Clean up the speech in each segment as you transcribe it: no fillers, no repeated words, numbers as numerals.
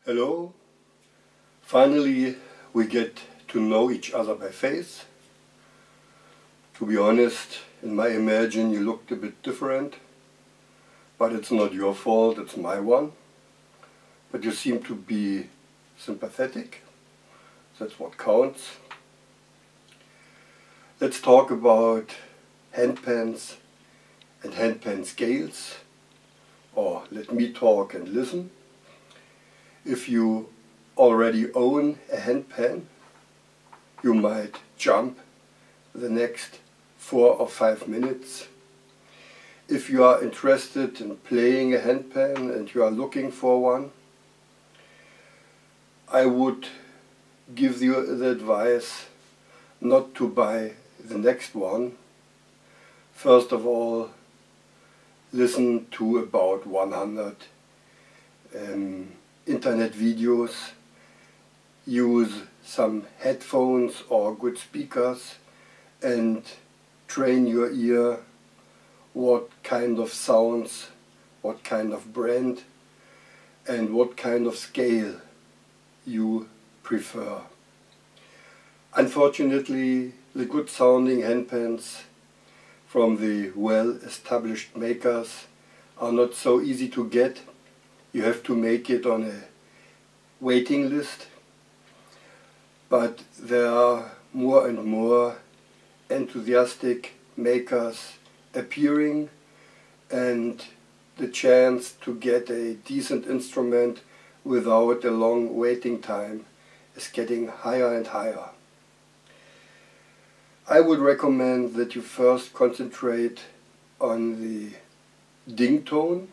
Hello. Finally we get to know each other by face. To be honest, in my imagine you looked a bit different, but it's not your fault, it's my one. But you seem to be sympathetic, that's what counts. Let's talk about handpans and handpan scales, or let me talk and listen. If you already own a handpan, you might jump the next 4 or 5 minutes. If you are interested in playing a handpan and you are looking for one, I would give you the advice not to buy the next one. First of all, listen to about 100 internet videos, use some headphones or good speakers and train your ear what kind of sounds, what kind of brand and what kind of scale you prefer. Unfortunately, the good sounding handpans from the well-established makers are not so easy to get. You have to make it on a waiting list, but there are more and more enthusiastic makers appearing, and the chance to get a decent instrument without a long waiting time is getting higher and higher. I would recommend that you first concentrate on the ding tone,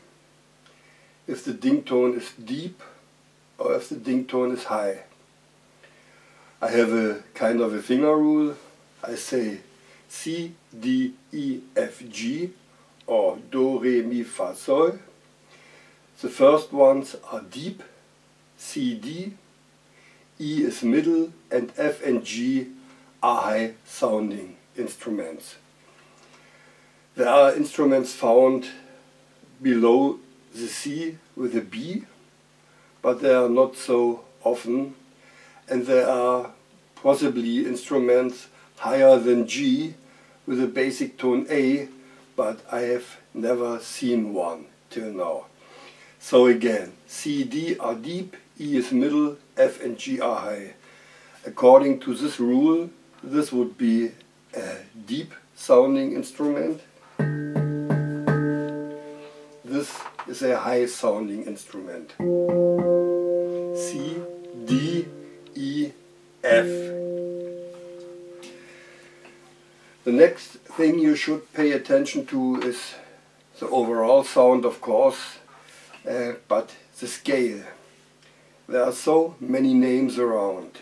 if the ding tone is deep or if the ding tone is high. I have a kind of a finger rule. I say C, D, E, F, G or Do, Re, Mi, Fa, Sol. The first ones are deep, C, D, E is middle and F and G are high sounding instruments. There are instruments found below the C with a B, but they are not so often, and there are possibly instruments higher than G with a basic tone A, but I have never seen one till now. So again, C, D are deep, E is middle, F and G are high. According to this rule, this would be a deep sounding instrument. This is a high sounding instrument. C, D, E, F. The next thing you should pay attention to is the overall sound, of course, but the scale. There are so many names around.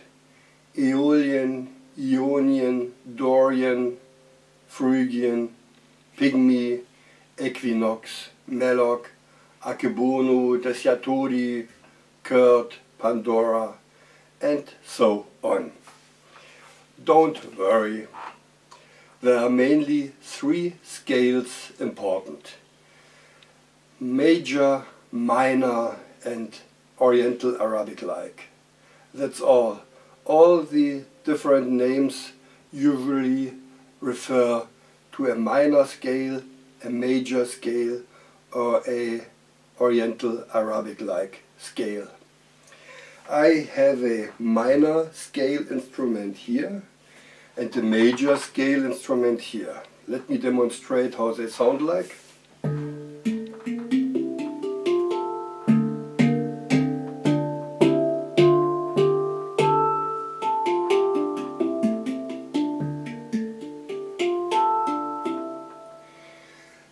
Aeolian, IONIAN, Dorian, Phrygian, Pygmy, Equinox, Meloc, Akebono, Desiatodi, Kurt, Pandora, and so on. Don't worry. There are mainly 3 scales important: major, minor and Oriental Arabic-like. That's all. All the different names usually refer to a minor scale, a major scale or a Oriental Arabic-like scale. I have a minor scale instrument here and a major scale instrument here. Let me demonstrate how they sound like.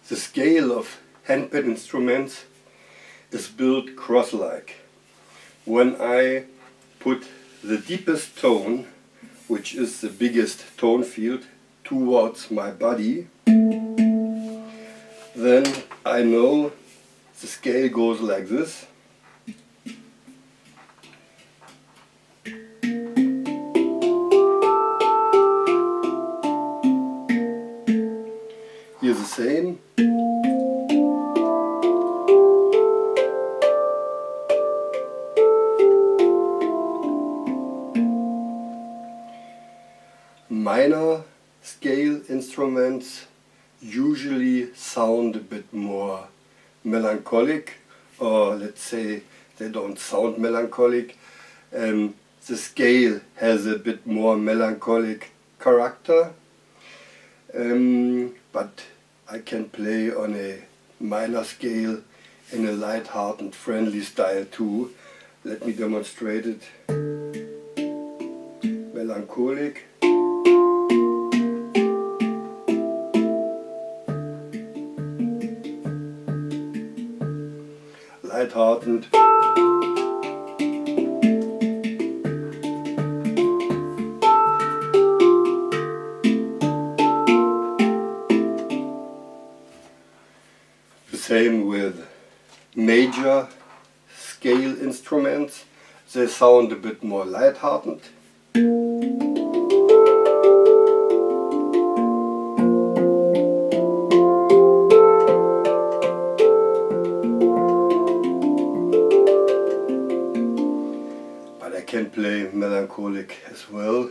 The scale of handpan instruments is built cross-like. When I put the deepest tone, which is the biggest tone field, towards my body, then I know the scale goes like this. Here the same. minor scale instruments usually sound a bit more melancholic, or let's say they don't sound melancholic. The scale has a bit more melancholic character, but I can play on a minor scale in a light-hearted, friendly style too. Let me demonstrate it. Melancholic. Light-hearted. The same with major scale instruments. They sound a bit more light-hearted. But I can play melancholic as well.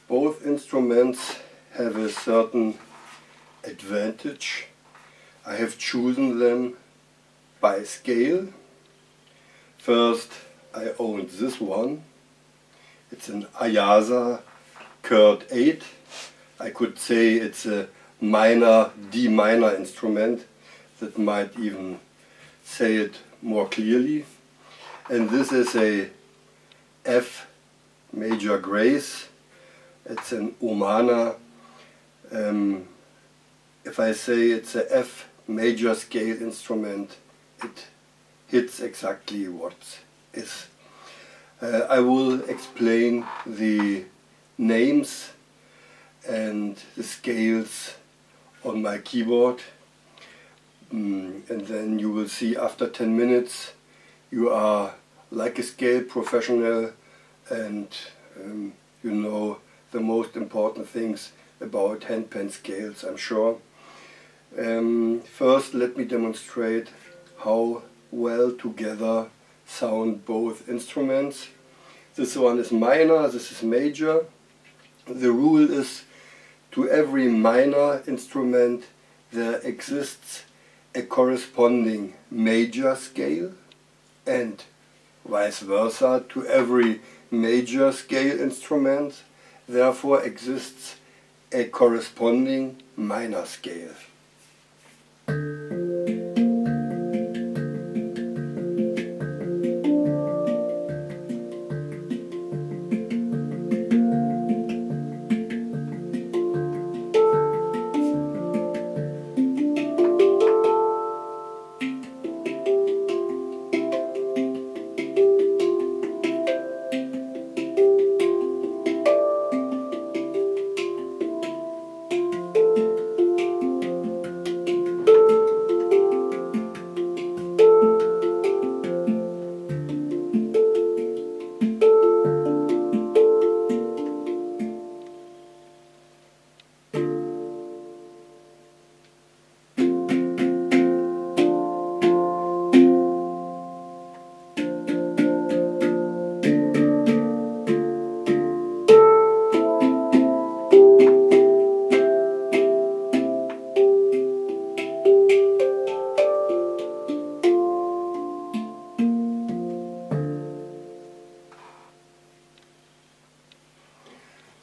Both instruments have a certain advantage. I have chosen them by scale. First, I owned this one. It's an Ayasa Chord 8. I could say it's a minor D minor instrument. That might even say it more clearly. And this is a F major grace. It's an Omana. If I say it's a F major scale instrument, it hits exactly what is. I will explain the names and the scales on my keyboard, and then you will see after 10 minutes you are like a scale professional, and you know the most important things about handpan scales, I'm sure. First, let me demonstrate how well together sound both instruments. This one is minor, this is major. The rule is, to every minor instrument there exists a corresponding major scale, and vice versa, to every major scale instrument therefore exists a corresponding minor scale.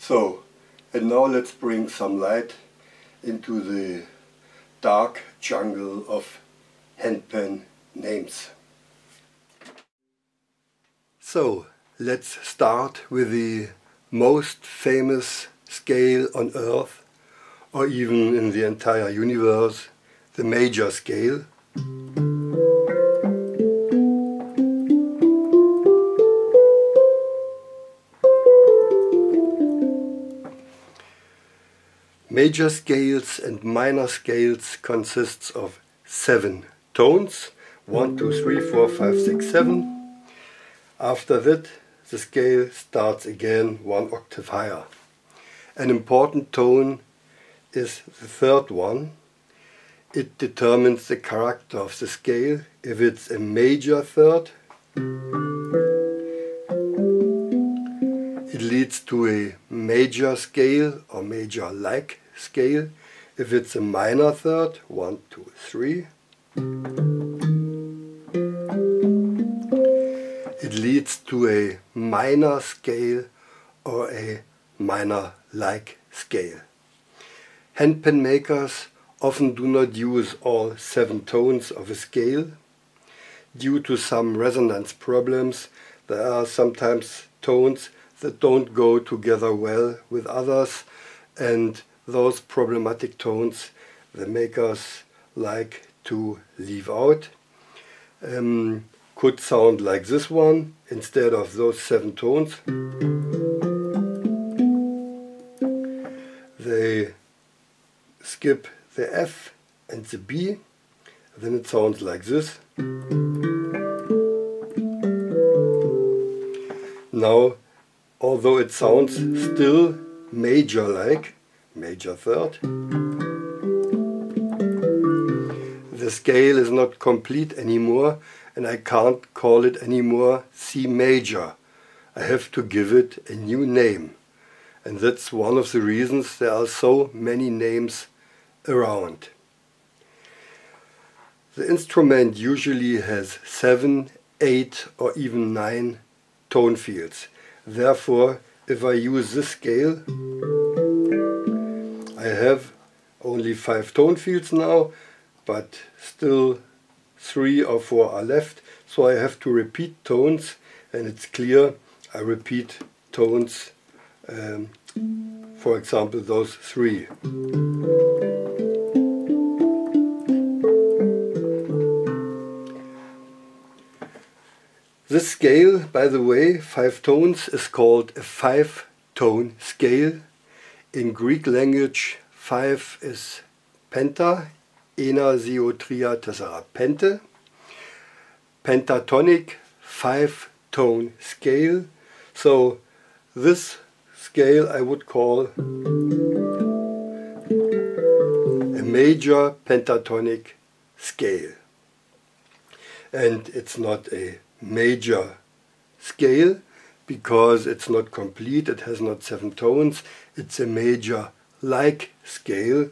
So, and now let's bring some light into the dark jungle of handpan names. So, let's start with the most famous scale on Earth, or even in the entire universe, the major scale. Major scales and minor scales consists of 7 tones, 1, 2, 3, 4, 5, 6, 7. After that the scale starts again one octave higher. An important tone is the third one. It determines the character of the scale. If it's a major third, it leads to a major scale or major-like scale. If it's a minor third, 1, 2, 3, it leads to a minor scale or a minor-like scale. Handpan makers often do not use all 7 tones of a scale. Due to some resonance problems, there are sometimes tones that don't go together well with others, and those problematic tones the makers like to leave out. Could sound like this one instead of those 7 tones. They skip the F and the B, then it sounds like this. Now, although it sounds still major-like, major third, the scale is not complete anymore, and I can't call it anymore C major. I have to give it a new name. And that's one of the reasons there are so many names around. The instrument usually has 7, 8 or even 9 tone fields. Therefore, if I use this scale, I have only 5 tone fields now, but still 3 or 4 are left, so I have to repeat tones, and it's clear I repeat tones, for example those 3. This scale, by the way, 5 tones, is called a 5-tone scale. In Greek language, 5 is penta, ena, zio, tria, tessera, pente. Pentatonic 5-tone scale. So this scale I would call a major pentatonic scale. And it's not a major scale because it's not complete, it has not 7 tones. It's a major-like scale.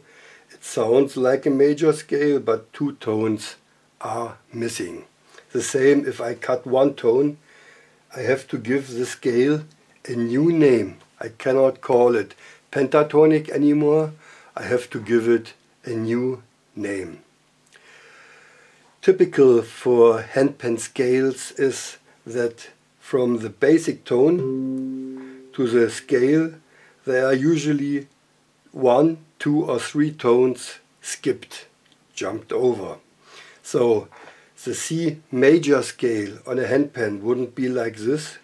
It sounds like a major scale, but 2 tones are missing. The same if I cut 1 tone, I have to give the scale a new name. I cannot call it pentatonic anymore. I have to give it a new name. Typical for handpan scales is that from the basic tone to the scale there are usually 1, 2 or 3 tones skipped, jumped over. So the C major scale on a handpan wouldn't be like this.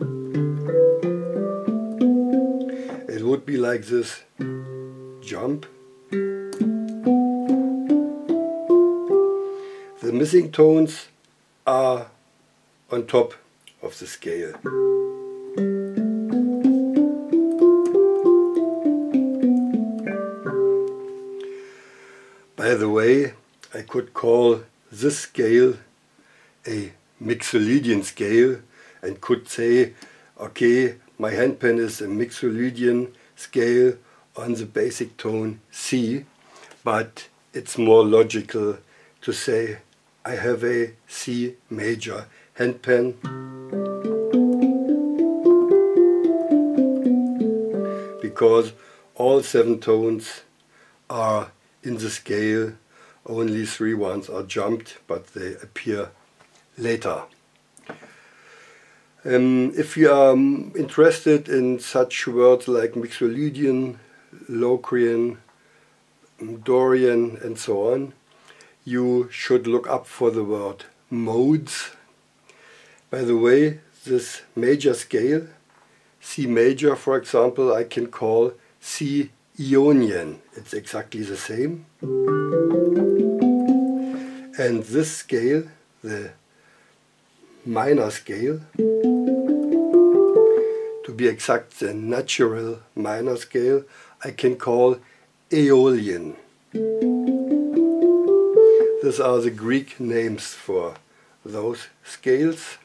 It would be like this, jump. The missing tones are on top of the scale. By the way, I could call this scale a MIXOLYDIAN scale and could say, okay, my handpan is a MIXOLYDIAN scale on the basic tone C, but it's more logical to say I have a C major handpan because all 7 tones are in the scale, only 3 ones are jumped, but they appear later. If you are interested in such words like MIXOLYDIAN, Locrian, Dorian and so on, you should look up for the word modes. By the way, this major scale, C major for example, I can call C Ionian. It's exactly the same. And this scale, the minor scale, be exact, the natural minor scale, I can call Aeolian. These are the Greek names for those scales.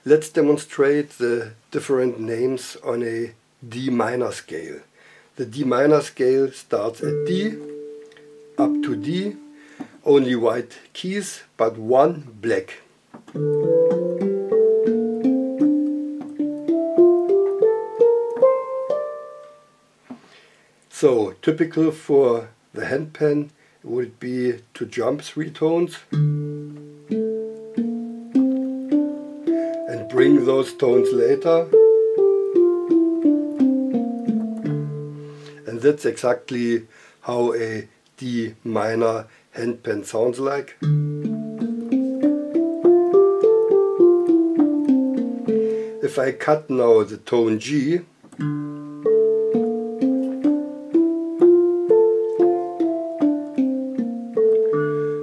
Let's demonstrate the different names on a D minor scale. The D minor scale starts at D, up to D, only white keys, but one black. So, typical for the handpan would be to jump 3 tones and bring those tones later. And that's exactly how a D minor handpan sounds like. If I cut now the tone G,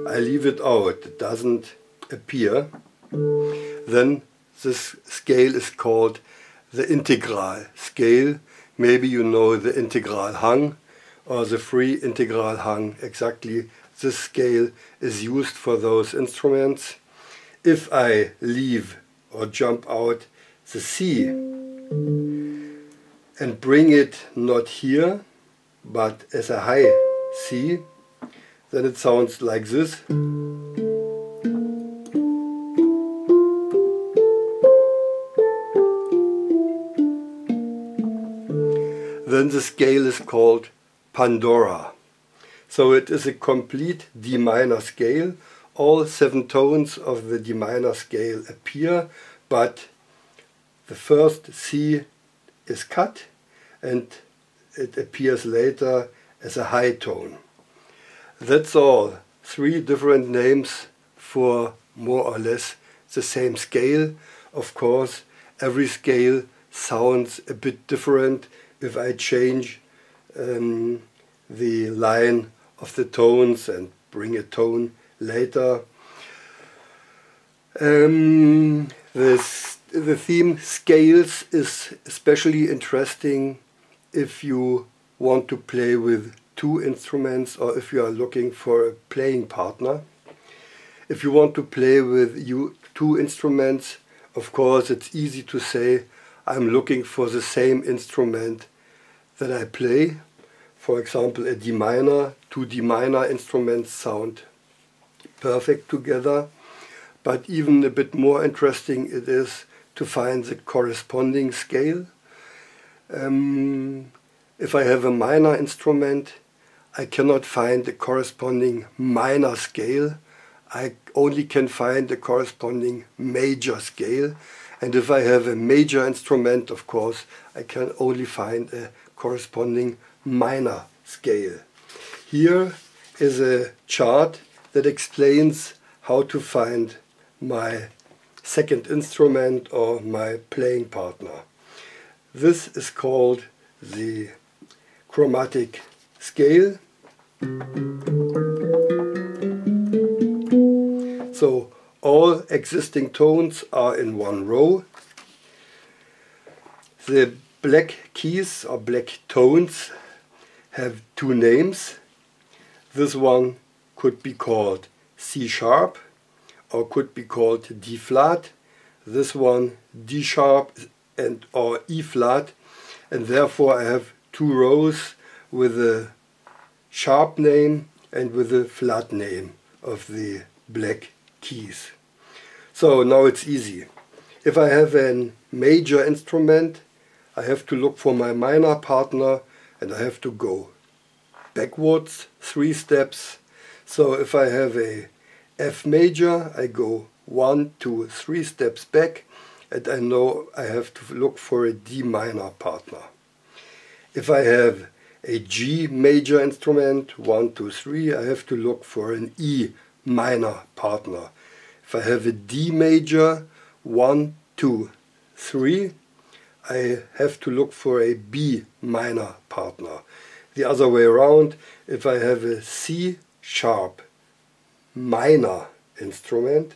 I leave it out, it doesn't appear, then this scale is called the integral scale. Maybe you know the integral hung or the free integral hung. Exactly this scale is used for those instruments. If I leave or jump out the C and bring it not here but as a high C, then it sounds like this. Then the scale is called Pandora. So it is a complete D minor scale. All 7 tones of the D minor scale appear, but the first C is cut and it appears later as a high tone. That's all. 3 different names for more or less the same scale. Of course, every scale sounds a bit different if I change the line of the tones and bring a tone later. The theme scales is especially interesting if you want to play with 2 instruments or if you are looking for a playing partner. If you want to play with 2 instruments, of course it's easy to say I'm looking for the same instrument that I play. For example, a D minor, 2 D minor instruments sound perfect together. But even a bit more interesting it is to find the corresponding scale. If I have a minor instrument, I cannot find the corresponding minor scale. I only can find the corresponding major scale. And if I have a major instrument, of course, I can only find a corresponding minor scale. Here is a chart that explains how to find my second instrument or my playing partner. This is called the chromatic scale. So all existing tones are in one row. The black keys or black tones have 2 names. This one could be called C sharp or could be called D flat. This one D sharp and or E flat, and therefore I have 2 rows with a sharp name and with a flat name of the black keys. So now it's easy. If I have a major instrument, I have to look for my minor partner and I have to go backwards 3 steps. So if I have a F major, I go 1, 2, 3 steps back and I know I have to look for a D minor partner. If I have a G major instrument, 1, 2, 3, I have to look for an E minor partner. If I have a D major, 1, 2, 3, I have to look for a B minor partner. The other way around, if I have a C sharp minor instrument,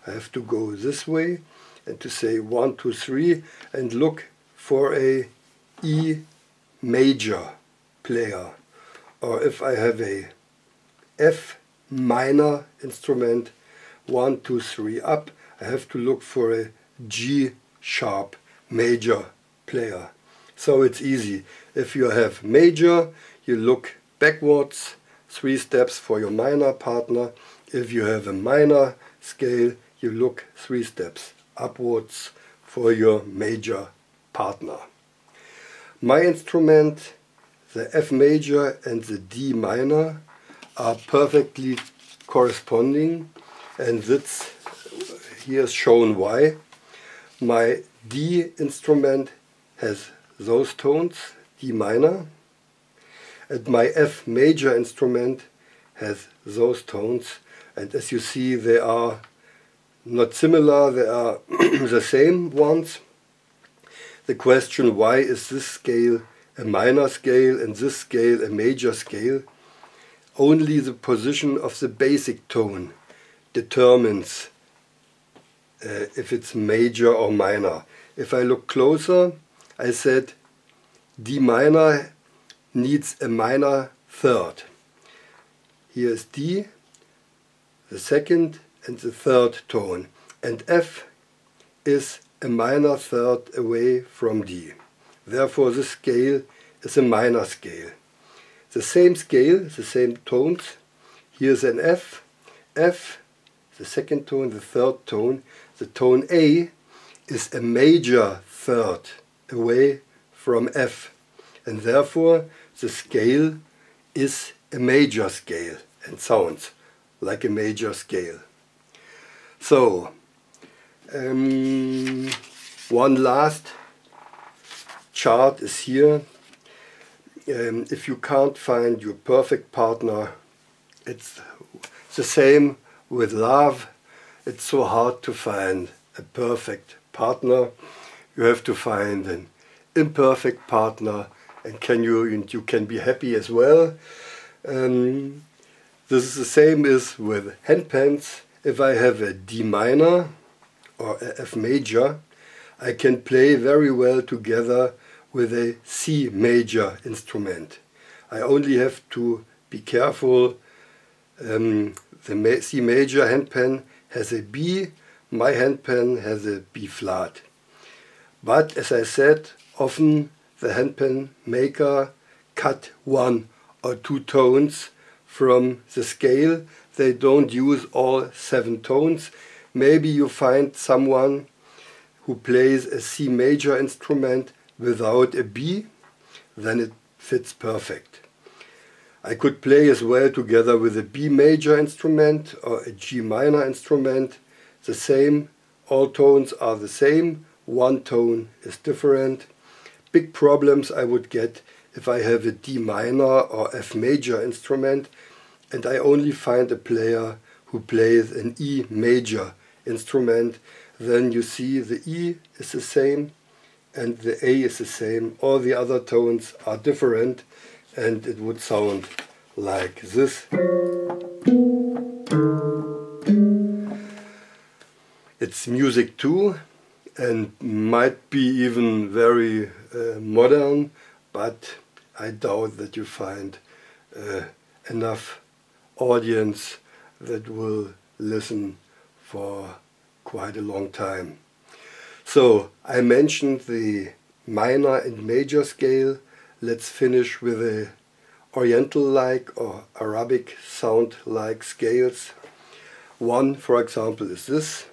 I have to go this way and to say 1, 2, 3 and look for a E major player, or if I have a F minor instrument, 1, 2, 3 up, I have to look for a G sharp major player. So it's easy. If you have major, you look backwards 3 steps for your minor partner. If you have a minor scale, you look 3 steps upwards for your major partner. My instrument, the F major and the D minor, are perfectly corresponding, and that's here is shown why. My D instrument has those tones, D minor, and my F major instrument has those tones, and as you see they are not similar, they are the same ones. The question, why is this scale a minor scale and this scale a major scale? Only the position of the basic tone determines if it's major or minor. If I look closer, I said D minor needs a minor third. Here is D, the second and the third tone, and F is a minor third away from D. Therefore this scale is a minor scale. The same scale, the same tones. Here's an F, F, the second tone, the third tone. The tone A is a major third away from F, and therefore the scale is a major scale and sounds like a major scale. So, one last chart is here. If you can't find your perfect partner, it's the same with love. It's so hard to find a perfect partner. You have to find an imperfect partner, and you can be happy as well. This is the same as with handpans. If I have a D minor or a F major, I can play very well together with a C major instrument. I only have to be careful. The C major handpan has a B, my handpan has a B flat. But as I said, often the handpan maker cut 1 or 2 tones from the scale. They don't use all 7 tones. Maybe you find someone who plays a C major instrument without a B, then it fits perfect. I could play as well together with a B major instrument or a G minor instrument. The same, all tones are the same, 1 tone is different. Big problems I would get if I have a D minor or F major instrument and I only find a player who plays an E major instrument. Then you see the E is the same and the A is the same. All the other tones are different and it would sound like this. It's music too and might be even very modern, but I doubt that you find enough audience that will listen for quite a long time. So I mentioned the minor and major scale. Let's finish with a Oriental-like or Arabic sound-like scales. One, for example, is this.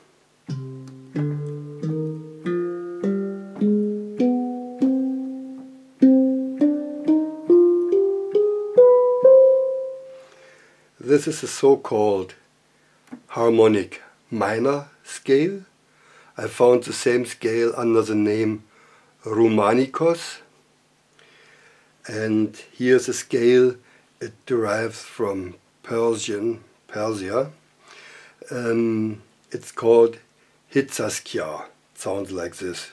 This is a so-called harmonic minor scale. I found the same scale under the name Romanikos. And here's a scale, it derives from Persia. It's called Hitsaskia. It sounds like this.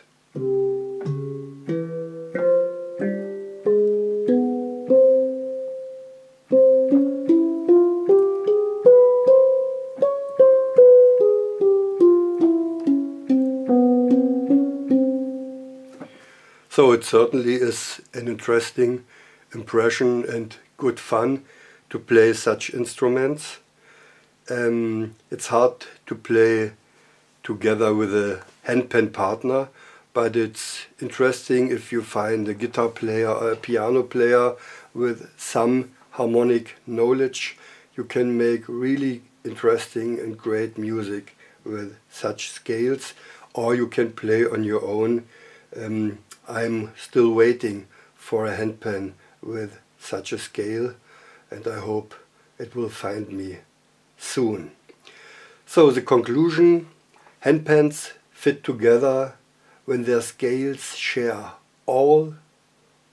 So it certainly is an interesting impression and good fun to play such instruments. It's hard to play together with a handpan partner, but it's interesting if you find a guitar player or a piano player with some harmonic knowledge. You can make really interesting and great music with such scales, or you can play on your own. I'm still waiting for a handpan with such a scale, and I hope it will find me soon. So the conclusion: handpans fit together when their scales share all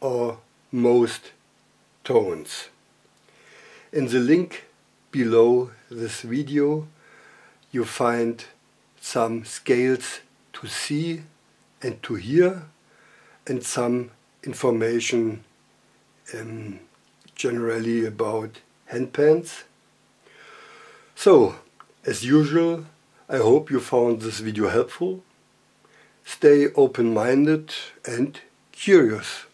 or most tones. In the link below this video you find some scales to see and to hear, and some information generally about handpans. So, as usual, I hope you found this video helpful. Stay open-minded and curious.